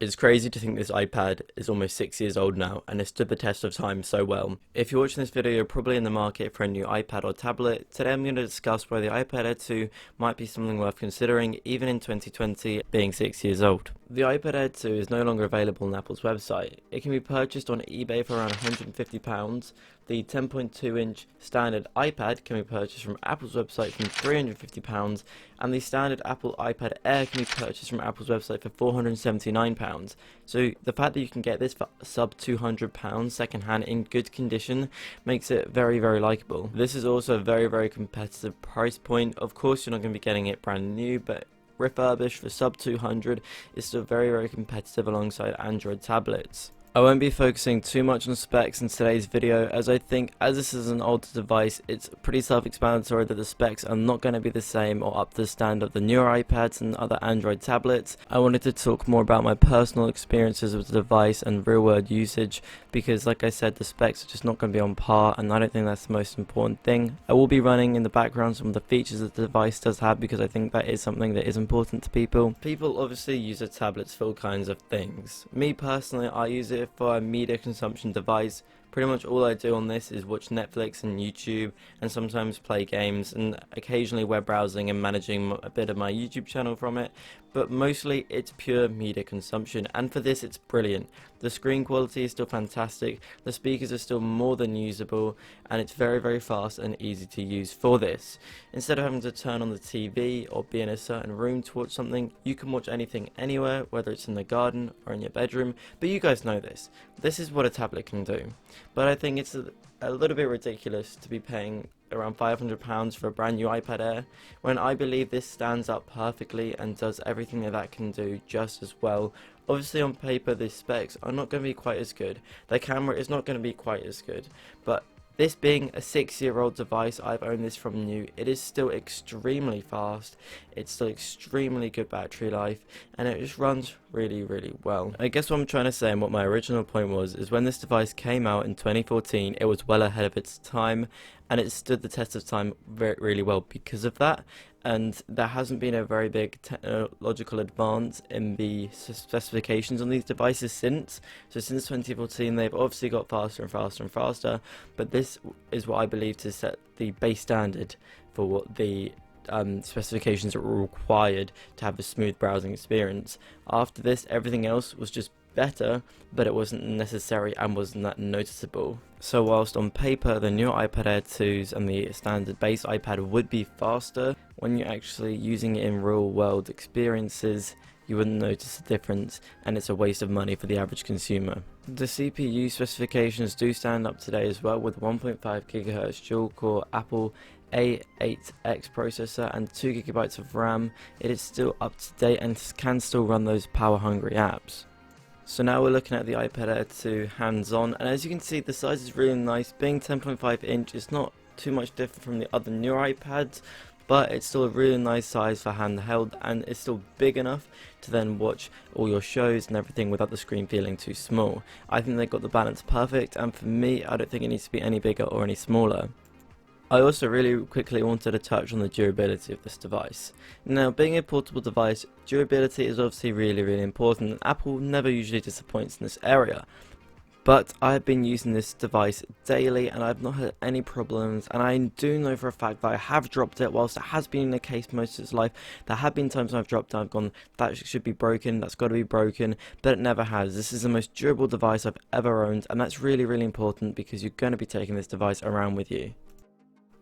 It's crazy to think this iPad is almost 6 years old now and has stood the test of time so well. If you're watching this video, you're probably in the market for a new iPad or tablet. Today I'm going to discuss why the iPad Air 2 might be something worth considering even in 2020 being 6 years old. The iPad Air 2 is no longer available on Apple's website. It can be purchased on eBay for around £150. The 10.2-inch standard iPad can be purchased from Apple's website for £350, and the standard Apple iPad Air can be purchased from Apple's website for £479. So the fact that you can get this for sub £200 second-hand in good condition makes it very, very likable. This is also a very, very competitive price point. Of course, you're not going to be getting it brand new, but refurbished for sub 200 is still very, very competitive alongside Android tablets. I won't be focusing too much on specs in today's video, as I think as this is an older device, it's pretty self-explanatory that the specs are not going to be the same or up to the standard of the newer iPads and other Android tablets. I wanted to talk more about my personal experiences with the device and real-world usage, because like I said, the specs are just not going to be on par, and I don't think that's the most important thing. I will be running in the background some of the features that the device does have, because I think that is something that is important to people. People obviously use their tablets for all kinds of things. Me personally, I use it for a media consumption device. Pretty much all I do on this is watch Netflix and YouTube, and sometimes play games, and occasionally web browsing and managing a bit of my YouTube channel from it, but mostly it's pure media consumption, and for this it's brilliant. The screen quality is still fantastic, the speakers are still more than usable, and it's very, very fast and easy to use for this. Instead of having to turn on the TV or be in a certain room to watch something, you can watch anything anywhere, whether it's in the garden or in your bedroom, but you guys know this. This is what a tablet can do. But I think it's a little bit ridiculous to be paying around £500 for a brand new iPad Air, when I believe this stands up perfectly and does everything that can do just as well. Obviously on paper the specs are not going to be quite as good, the camera is not going to be quite as good, but this being a 6-year-old device, I've owned this from new, it is still extremely fast, it's still extremely good battery life, and it just runs really, really well. I guess what I'm trying to say, and what my original point was, is when this device came out in 2014, it was well ahead of its time, and it stood the test of time really well because of that. And there hasn't been a very big technological advance in the specifications on these devices since. So since 2014 they've obviously got faster and faster and faster, but this is what I believe to set the base standard for what the specifications that were required to have a smooth browsing experience. After this, everything else was just better, but it wasn't necessary and wasn't that noticeable. So whilst on paper the new iPad Air 2s and the standard base iPad would be faster, when you're actually using it in real world experiences, you wouldn't notice the difference, and it's a waste of money for the average consumer. The CPU specifications do stand up today as well, with 1.5 GHz dual-core Apple A8X processor and 2 GB of RAM. It is still up to date and can still run those power-hungry apps. So now we're looking at the iPad Air 2 hands-on, and as you can see the size is really nice. Being 10.5 inch, it's not too much different from the other newer iPads, but it's still a really nice size for handheld, and it's still big enough to then watch all your shows and everything without the screen feeling too small. I think they got the balance perfect, and for me I don't think it needs to be any bigger or any smaller. I also really quickly wanted to touch on the durability of this device. Now, being a portable device, durability is obviously really, really important, and Apple never usually disappoints in this area. But I have been using this device daily and I've not had any problems, and I do know for a fact that I have dropped it. Whilst it has been the case most of its life, there have been times when I've dropped it and I've gone, that should be broken, that's got to be broken, but it never has. This is the most durable device I've ever owned, and that's really, really important because you're going to be taking this device around with you.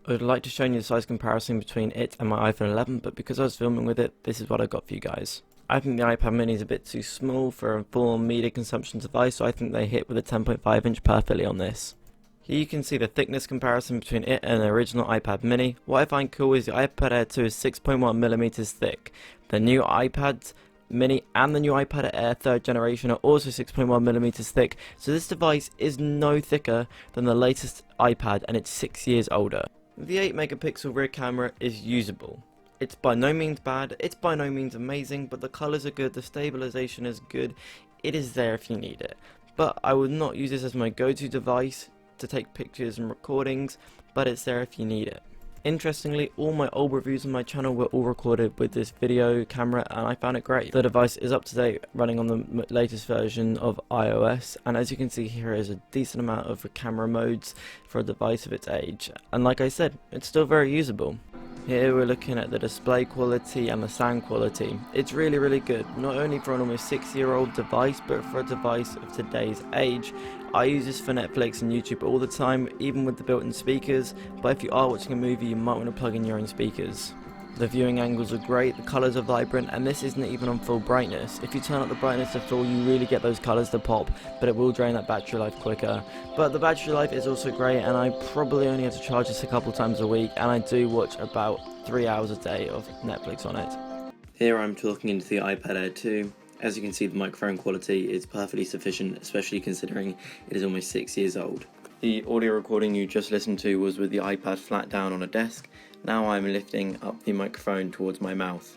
I would like to show you the size comparison between it and my iPhone 11, but because I was filming with it, this is what I got for you guys. I think the iPad mini is a bit too small for a full media consumption device, so I think they hit with a 10.5 inch perfectly on this. Here you can see the thickness comparison between it and the original iPad mini. What I find cool is the iPad Air 2 is 6.1mm thick. The new iPad mini and the new iPad Air 3rd generation are also 6.1mm thick, so this device is no thicker than the latest iPad, and it's 6 years older. The 8 megapixel rear camera is usable. It's by no means bad, it's by no means amazing, but the colours are good, the stabilisation is good, it is there if you need it. But I would not use this as my go-to device to take pictures and recordings, but it's there if you need it. Interestingly, all my old reviews on my channel were all recorded with this video camera, and I found it great. The device is up to date, running on the latest version of iOS, and as you can see here is a decent amount of camera modes for a device of its age, and like I said, it's still very usable. Here we're looking at the display quality and the sound quality. It's really good, not only for an almost 6-year-old device, but for a device of today's age. I use this for Netflix and YouTube all the time, even with the built-in speakers, but if you are watching a movie you might want to plug in your own speakers. The viewing angles are great, the colours are vibrant, and this isn't even on full brightness. If you turn up the brightness to full, you really get those colours to pop, but it will drain that battery life quicker. But the battery life is also great, and I probably only have to charge this a couple times a week, and I do watch about 3 hours a day of Netflix on it. Here I'm talking into the iPad Air 2. As you can see, the microphone quality is perfectly sufficient, especially considering it is almost 6 years old. The audio recording you just listened to was with the iPad flat down on a desk. Now I'm lifting up the microphone towards my mouth.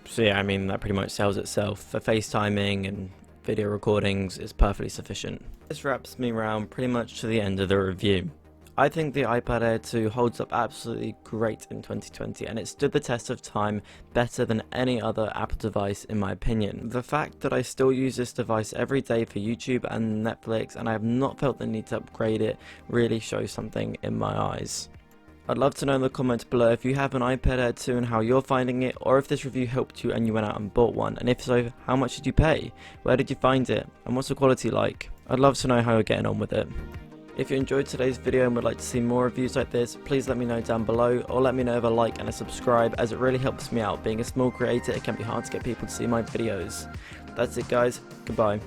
So yeah, I mean that pretty much sells itself. For FaceTiming and video recordings, it's perfectly sufficient. This wraps me around pretty much to the end of the review. I think the iPad Air 2 holds up absolutely great in 2020, and it stood the test of time better than any other Apple device in my opinion. The fact that I still use this device every day for YouTube and Netflix, and I have not felt the need to upgrade it, really shows something in my eyes. I'd love to know in the comments below if you have an iPad Air 2 and how you're finding it, or if this review helped you and you went out and bought one, and if so, how much did you pay? Where did you find it? And what's the quality like? I'd love to know how you're getting on with it. If you enjoyed today's video and would like to see more reviews like this, please let me know down below, or let me know with a like and a subscribe, as it really helps me out. Being a small creator, it can be hard to get people to see my videos. That's it guys, goodbye.